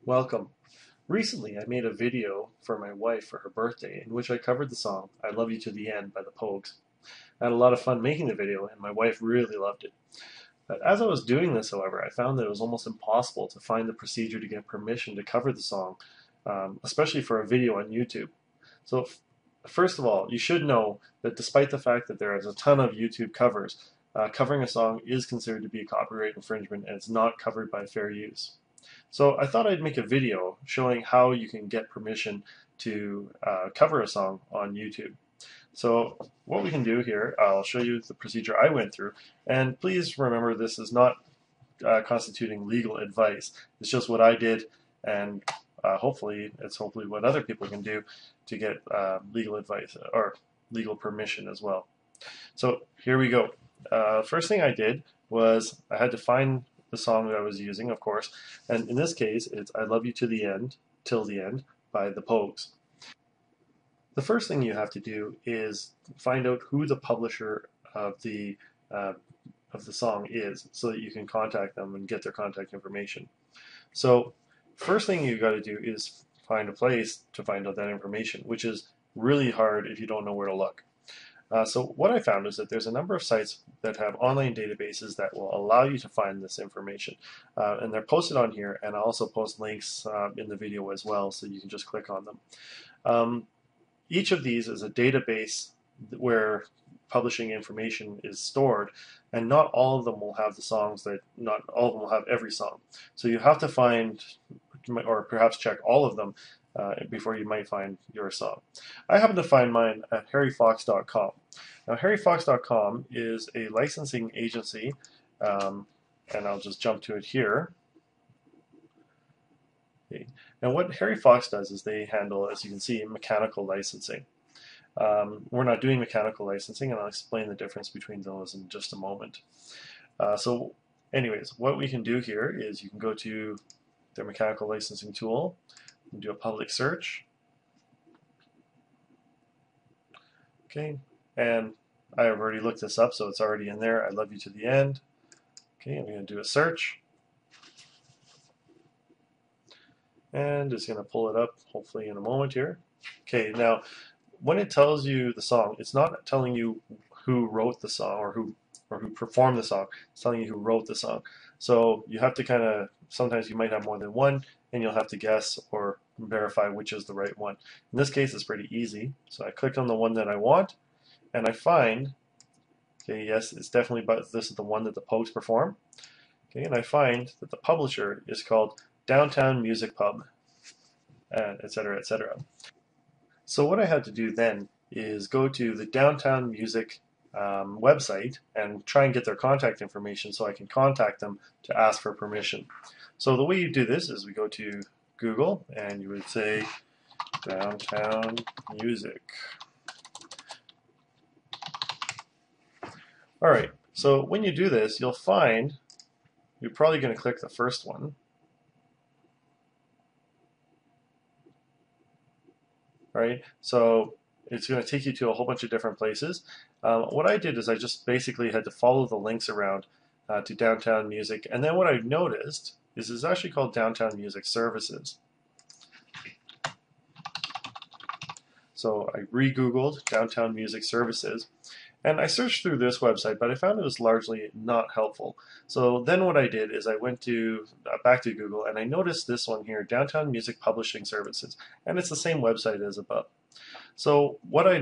Welcome. Recently, I made a video for my wife for her birthday in which I covered the song I Love You to the End by the Pogues. I had a lot of fun making the video, and my wife really loved it. But as I was doing this, however, I found that it was almost impossible to find the procedure to get permission to cover the song, especially for a video on YouTube. So, first of all, you should know that despite the fact that there is a ton of YouTube covers, covering a song is considered to be a copyright infringement and it's not covered by fair use. So I thought I'd make a video showing how you can get permission to cover a song on YouTube. So what we can do here, I'll show you the procedure I went through, and please remember this is not constituting legal advice. It's just what I did, and hopefully what other people can do to get legal advice or legal permission as well. So here we go. First thing I did was I had to find the song that I was using, of course, and in this case, it's "I Love You to the End, Till the End" by the Pogues. The first thing you have to do is find out who the publisher uh, of the song is, so that you can contact them and get their contact information. So, first thing you got to do is find a place to find out that information, which is really hard if you don't know where to look. So what I found is that there's a number of sites that have online databases that will allow you to find this information. And they're posted on here, and I'll also post links in the video as well, so you can just click on them. Each of these is a database where publishing information is stored, and not all of them will have the songs not all of them will have every song. So you have to find, or perhaps check all of them before you might find your song. I happen to find mine at harryfox.com. Now, harryfox.com is a licensing agency, and I'll just jump to it here. Okay. Now, what Harry Fox does is they handle, as you can see, mechanical licensing. We're not doing mechanical licensing, and I'll explain the difference between those in just a moment. So anyways, what we can do here is you can go to their mechanical licensing tool and do a public search. Okay, and I have already looked this up, so it's already in there. I Love You to the End. Okay, I'm going to do a search. And it's going to pull it up, hopefully in a moment here. Okay, now when it tells you the song, it's not telling you who wrote the song or who performed the song. It's telling you who wrote the song. So you have to sometimes you might have more than one, and you'll have to guess or verify which is the right one. In this case, it's pretty easy. So I click on the one that I want, and I find, okay, yes, it's definitely, but this is the one that the Pogues perform. Okay, and I find that the publisher is called Downtown Music Pub, and etc., etc. So what I had to do then is go to the Downtown Music website and try and get their contact information so I can contact them to ask for permission. So the way you do this is we go to Google and you would say Downtown Music. All right, so when you do this, you'll find you're probably going to click the first one. Right? So it's going to take you to a whole bunch of different places. What I did is I just basically had to follow the links around to Downtown Music, and then what I noticed is it's actually called Downtown Music Services. So I re-Googled Downtown Music Services, and I searched through this website, but I found it was largely not helpful. So then what I did is I went to back to Google, and I noticed this one here, Downtown Music Publishing Services, and it's the same website as above. So what I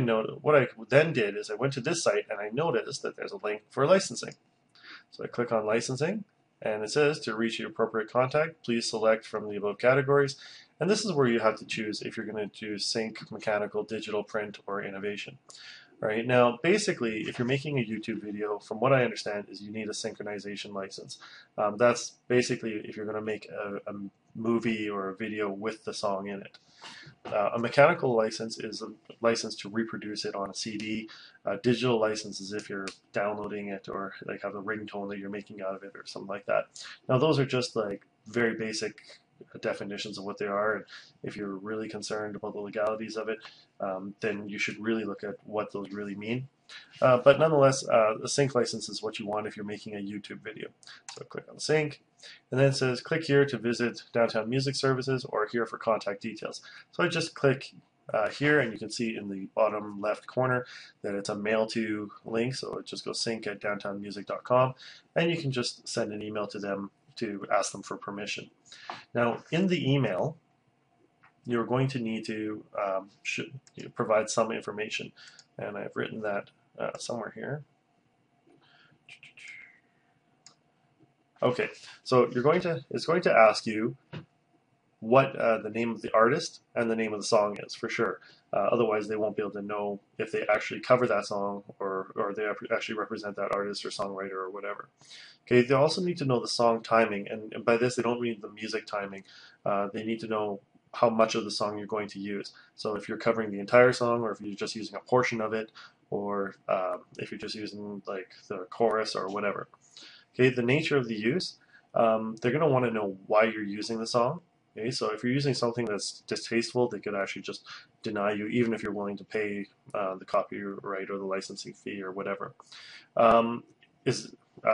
then did is I went to this site, and I noticed that there's a link for licensing. So I click on licensing, and it says to reach your appropriate contact, please select from the above categories. And this is where you have to choose if you're going to do sync, mechanical, digital, print, or innovation. Right now, basically, if you're making a YouTube video, from what I understand, is you need a synchronization license. That's basically if you're going to make a movie or a video with the song in it. A mechanical license is a license to reproduce it on a CD. A digital license is if you're downloading it or like have a ringtone that you're making out of it or something like that. Now, those are just like very basic definitions of what they are, and if you're really concerned about the legalities of it, then you should really look at what those really mean. But nonetheless, the sync license is what you want if you're making a YouTube video. So click on sync, and then it says click here to visit Downtown Music Services or here for contact details. So I just click here, and you can see in the bottom left corner that it's a mail to link, so it just goes sync@downtownmusic.com, and you can just send an email to them to ask them for permission. Now, in the email, you're going to need to provide some information, and I've written that somewhere here. Okay, so it's going to ask you what the name of the artist and the name of the song is for sure. Otherwise, they won't be able to know if they actually cover that song or they actually represent that artist or songwriter or whatever. Okay, they also need to know the song timing, and by this they don't mean the music timing. They need to know how much of the song you're going to use. So if you're covering the entire song, or if you're just using a portion of it, or if you're just using like the chorus or whatever. Okay, the nature of the use, they're going to want to know why you're using the song. Okay, so if you're using something that's distasteful, they could actually just deny you, even if you're willing to pay the copyright or the licensing fee or whatever.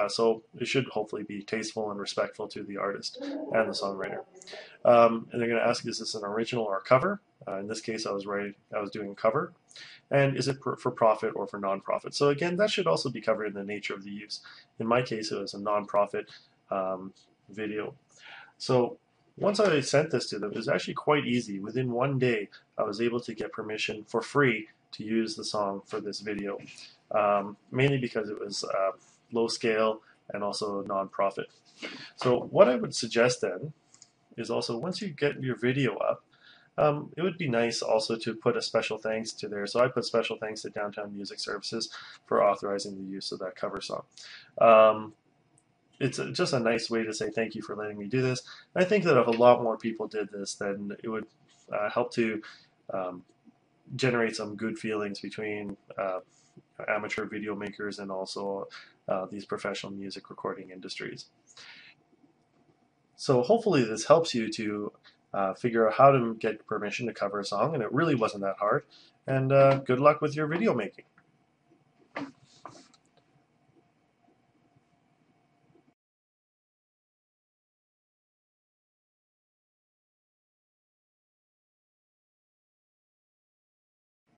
So it should hopefully be tasteful and respectful to the artist and the songwriter. And they're going to ask, is this an original or a cover? In this case, I was doing a cover. And is it for profit or for non-profit? So again, that should also be covered in the nature of the use. In my case, it was a non-profit video. So once I sent this to them, it was actually quite easy. Within one day, I was able to get permission for free to use the song for this video, mainly because it was low scale and also non-profit. So what I would suggest then is also, once you get your video up, it would be nice also to put a special thanks to there. So I put special thanks to Downtown Music Services for authorizing the use of that cover song. It's just a nice way to say thank you for letting me do this. And I think that if a lot more people did this, then it would help to generate some good feelings between amateur video makers and also these professional music recording industries. So hopefully this helps you to figure out how to get permission to cover a song, and it really wasn't that hard. And good luck with your video making.